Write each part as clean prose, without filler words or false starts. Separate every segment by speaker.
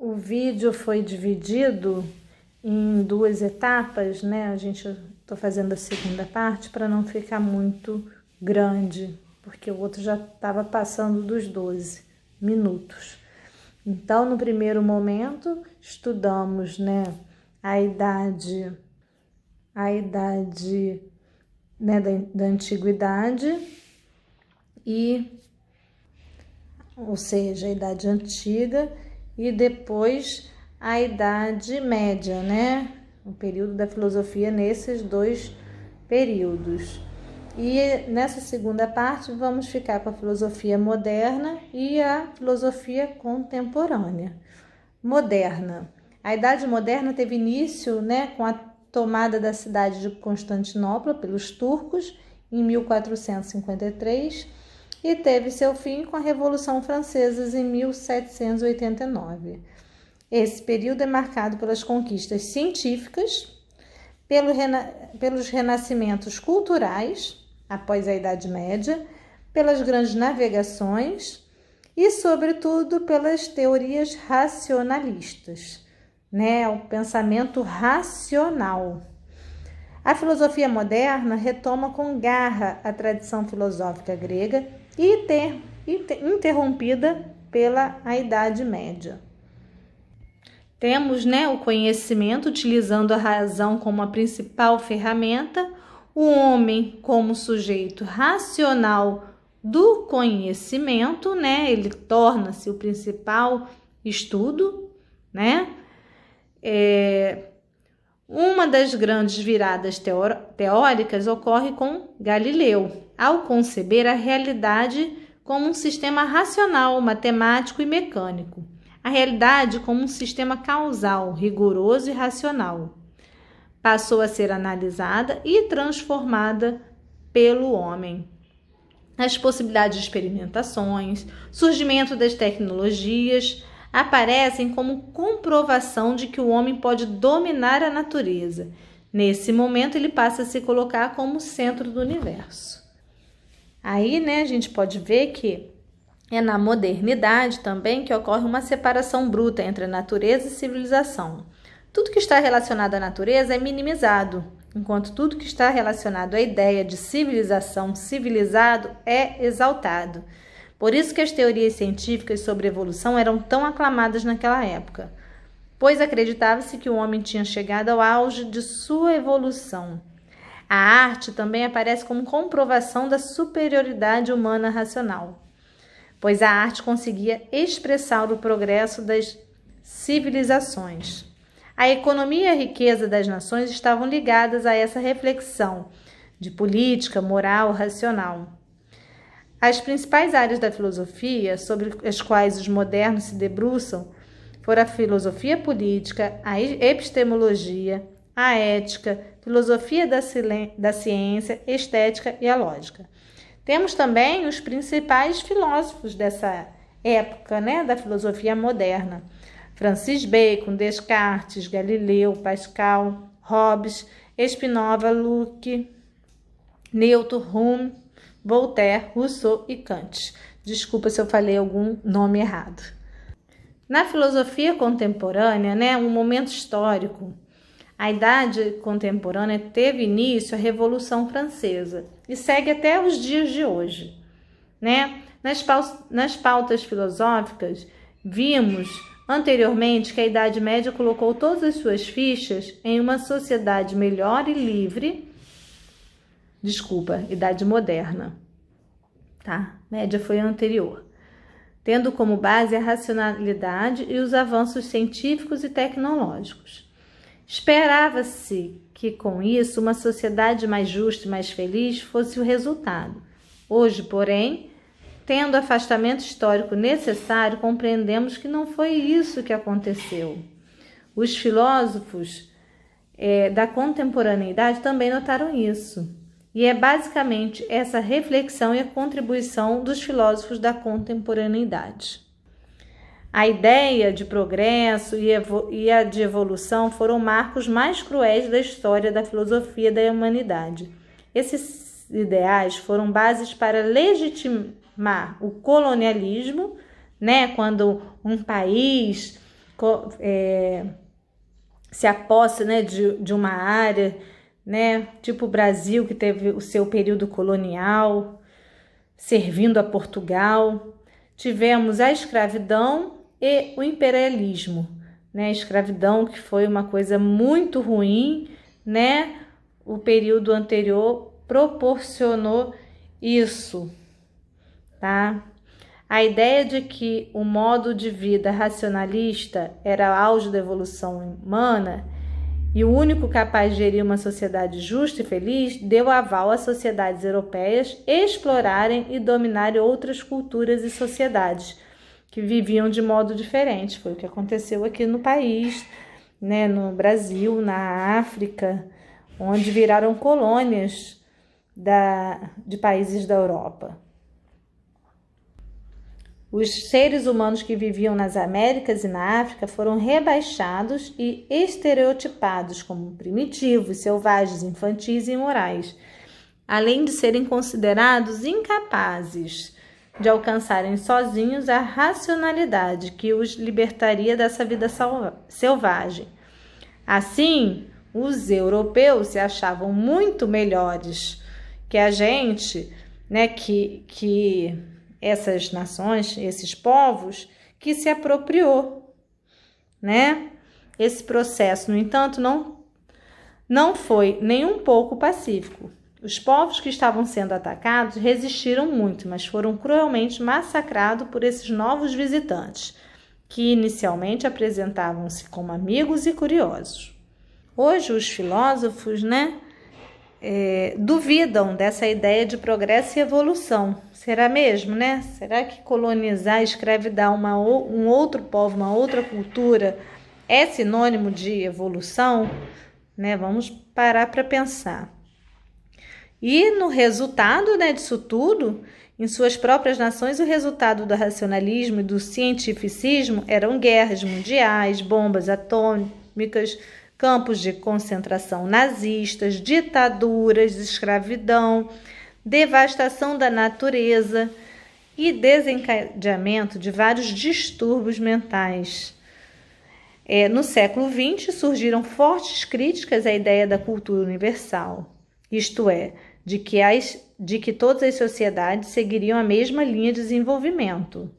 Speaker 1: O vídeo foi dividido em duas etapas, né? Estou fazendo a segunda parte para não ficar muito grande, porque o outro já estava passando dos 12 minutos. Então, no primeiro momento, estudamos, né, a idade né, da antiguidade, ou seja, a idade antiga, e depois a idade média, né, o período da filosofia nesses dois períodos. E nessa segunda parte vamos ficar com a filosofia moderna e a filosofia contemporânea. Moderna. A Idade Moderna teve início, né, com a tomada da cidade de Constantinopla pelos turcos em 1453 e teve seu fim com a Revolução Francesa em 1789. Esse período é marcado pelas conquistas científicas, pelos renascimentos culturais após a Idade Média, pelas grandes navegações e, sobretudo, pelas teorias racionalistas, né? O pensamento racional. A filosofia moderna retoma com garra a tradição filosófica grega e interrompida pela Idade Média. Temos, né, o conhecimento utilizando a razão como a principal ferramenta, o homem como sujeito racional do conhecimento, né? Ele torna-se o principal estudo, né? Uma das grandes viradas teóricas ocorre com Galileu, ao conceber a realidade como um sistema racional, matemático e mecânico. A realidade como um sistema causal, rigoroso e racional. Passou a ser analisada e transformada pelo homem. As possibilidades de experimentações, surgimento das tecnologias aparecem como comprovação de que o homem pode dominar a natureza. Nesse momento, ele passa a se colocar como centro do universo. Aí, né, a gente pode ver que é na modernidade também que ocorre uma separação bruta entre a natureza e civilização. Tudo que está relacionado à natureza é minimizado, enquanto tudo que está relacionado à ideia de civilização, civilizado, é exaltado. Por isso que as teorias científicas sobre evolução eram tão aclamadas naquela época, pois acreditava-se que o homem tinha chegado ao auge de sua evolução. A arte também aparece como comprovação da superioridade humana racional, pois a arte conseguia expressar o progresso das civilizações. A economia e a riqueza das nações estavam ligadas a essa reflexão de política, moral, racional. As principais áreas da filosofia sobre as quais os modernos se debruçam foram a filosofia política, a epistemologia, a ética, filosofia da ciência, estética e a lógica. Temos também os principais filósofos dessa época, né, da filosofia moderna. Francis Bacon, Descartes, Galileu, Pascal, Hobbes, Spinoza, Locke, Newton, Hume, Voltaire, Rousseau e Kant. Desculpa se eu falei algum nome errado. Na filosofia contemporânea, né, um momento histórico, a Idade Contemporânea teve início a Revolução Francesa e segue até os dias de hoje, né? Nas pautas filosóficas, vimos anteriormente que a Idade Média colocou todas as suas fichas em uma sociedade melhor e livre. Idade Moderna. Tá? Média foi a anterior. Tendo como base a racionalidade e os avanços científicos e tecnológicos. Esperava-se que, com isso, uma sociedade mais justa e mais feliz fosse o resultado. Hoje, porém, tendo o afastamento histórico necessário, compreendemos que não foi isso que aconteceu. Os filósofos da contemporaneidade também notaram isso. E é basicamente essa reflexão e a contribuição dos filósofos da contemporaneidade. A ideia de progresso e a de evolução foram marcos mais cruéis da história da filosofia da humanidade. Esses ideais foram bases para legitimar o colonialismo, né? Quando um país se apossa, né, de uma área, né, tipo o Brasil, que teve o seu período colonial, servindo a Portugal. Tivemos a escravidão e o imperialismo, né, a escravidão, que foi uma coisa muito ruim, né, o período anterior proporcionou isso, tá? A ideia de que o modo de vida racionalista era o auge da evolução humana e o único capaz de gerir uma sociedade justa e feliz deu aval às sociedades europeias explorarem e dominarem outras culturas e sociedades que viviam de modo diferente. Foi o que aconteceu aqui no país, né, no Brasil, na África, onde viraram colônias de países da Europa. Os seres humanos que viviam nas Américas e na África foram rebaixados e estereotipados como primitivos, selvagens, infantis e imorais, além de serem considerados incapazes de alcançarem sozinhos a racionalidade que os libertaria dessa vida selvagem. Assim, os europeus se achavam muito melhores que a gente, né, que essas nações, esses povos, que se apropriou, né? Esse processo, no entanto, não foi nem um pouco pacífico. Os povos que estavam sendo atacados resistiram muito, mas foram cruelmente massacrados por esses novos visitantes, que inicialmente apresentavam-se como amigos e curiosos. Hoje os filósofos, né, duvidam dessa ideia de progresso e evolução. Será mesmo, né? Será que colonizar, escravidar um outro povo, uma outra cultura é sinônimo de evolução? Né? Vamos parar para pensar. E no resultado, né, disso tudo, em suas próprias nações, o resultado do racionalismo e do cientificismo eram guerras mundiais, bombas atômicas, campos de concentração nazistas, ditaduras, escravidão, devastação da natureza e desencadeamento de vários distúrbios mentais. No século XX surgiram fortes críticas à ideia da cultura universal, isto é, de que todas as sociedades seguiriam a mesma linha de desenvolvimento,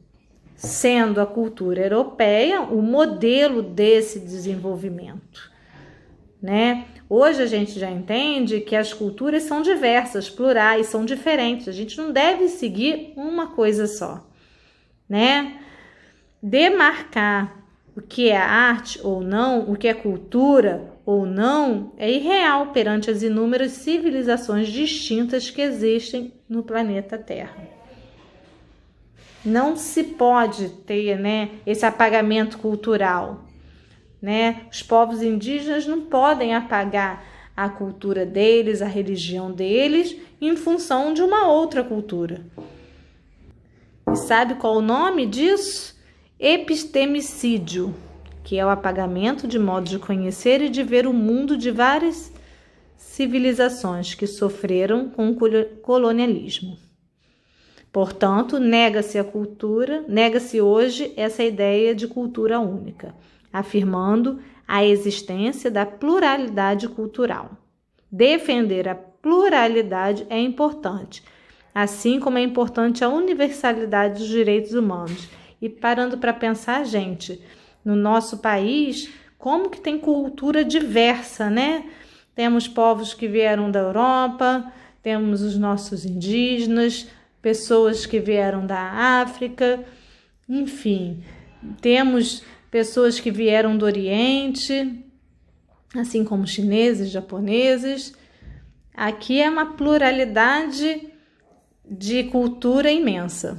Speaker 1: sendo a cultura europeia o modelo desse desenvolvimento. Né? Hoje a gente já entende que as culturas são diversas, plurais, são diferentes. A gente não deve seguir uma coisa só, né? Demarcar o que é arte ou não, o que é cultura ou não, é irreal perante as inúmeras civilizações distintas que existem no planeta Terra. Não se pode ter, né, esse apagamento cultural. Né? Os povos indígenas não podem apagar a cultura deles, a religião deles, em função de uma outra cultura. E sabe qual o nome disso? Epistemicídio, que é o apagamento de modo de conhecer e de ver o mundo de várias civilizações que sofreram com o colonialismo. Portanto, nega-se hoje essa ideia de cultura única, afirmando a existência da pluralidade cultural. Defender a pluralidade é importante, assim como é importante a universalidade dos direitos humanos. E parando para pensar, gente, no nosso país, como que tem cultura diversa, né? Temos povos que vieram da Europa, temos os nossos indígenas, pessoas que vieram da África, enfim, temos pessoas que vieram do Oriente, assim como chineses, japoneses. Aqui é uma pluralidade de cultura imensa.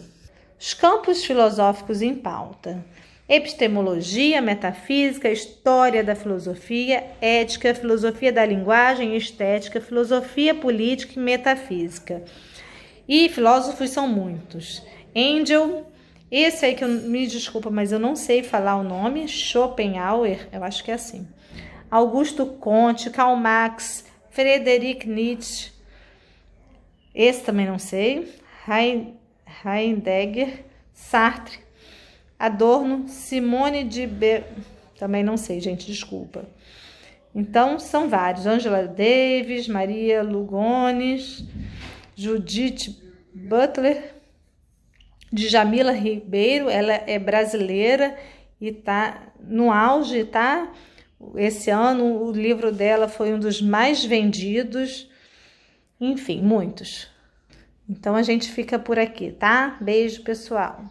Speaker 1: Os campos filosóficos em pauta: epistemologia, metafísica, história da filosofia, ética, filosofia da linguagem, estética, filosofia política e metafísica. E filósofos são muitos. Engel, esse aí que me desculpa, mas eu não sei falar o nome, Schopenhauer, eu acho que é assim. Augusto Comte, Karl Marx, Friedrich Nietzsche, esse também não sei, Heidegger, Sartre, Adorno, Simone de Também não sei, gente, desculpa. Então, são vários. Angela Davis, Maria Lugones, Judith Butler, Djamila Ribeiro, ela é brasileira e tá no auge, tá? Esse ano o livro dela foi um dos mais vendidos. Enfim, muitos. Então, a gente fica por aqui, tá? Beijo, pessoal.